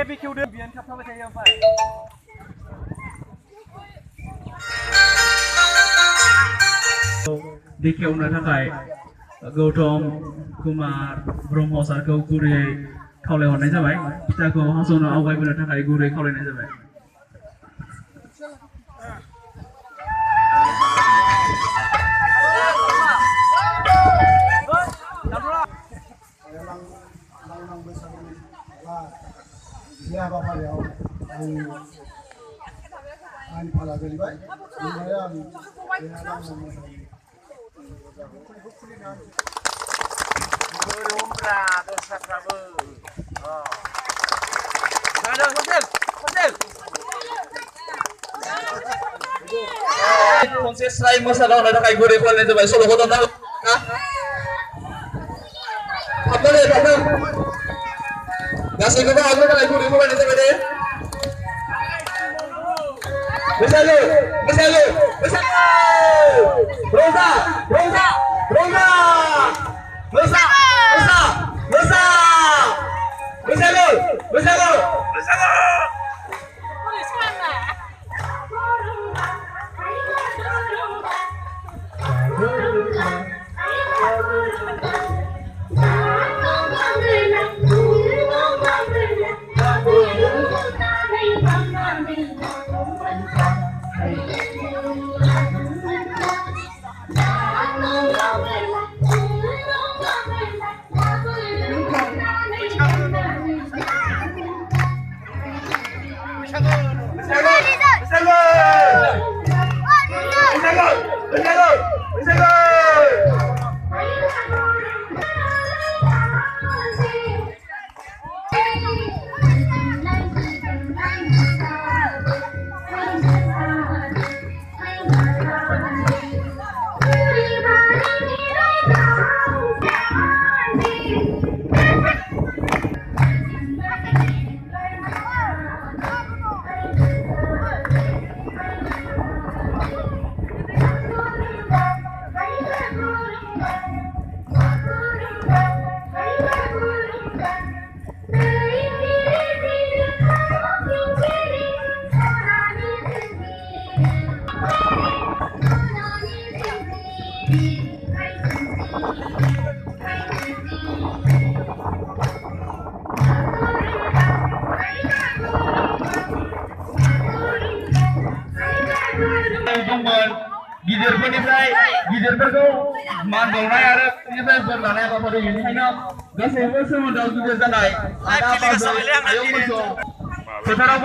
बेखेवदो बियान थाबथाबाय थायो ओमफ्राय बेखेवनो थाखाय गौतम कुमार ब्रह्म सारखौ गुरै खावलायहरनाय जाबाय फिथाखौ हास'नो आवगायबोनो थाखाय गुरै खावलायनाय जाबाय आंनि फाला गोलैबाय बेनिफ्राय आं खनसे स्राय मोसाना होनो थाखाय गुरै खावलायनाय जाबाय सल'खौ दामना थाबनानै गासैखौबो हाबनो थाखाय गुरै खावलायनाय जाबाय दे Bersama, bersama, bersama. Rosa, Rosa, Rosa. Rosa, Rosa, Rosa. Bersama, bersama, bersama. गिदिरफोरनिफ्राय गिदिरफोरखौ मान बावनाय आरो बेनिफ्राय बोर लानाय हाबाफारि बेनिखायनो गासैबो सोमोन्दोआव गिदिर जानाय आदा बाजै आयं मोनखौ फोथाराव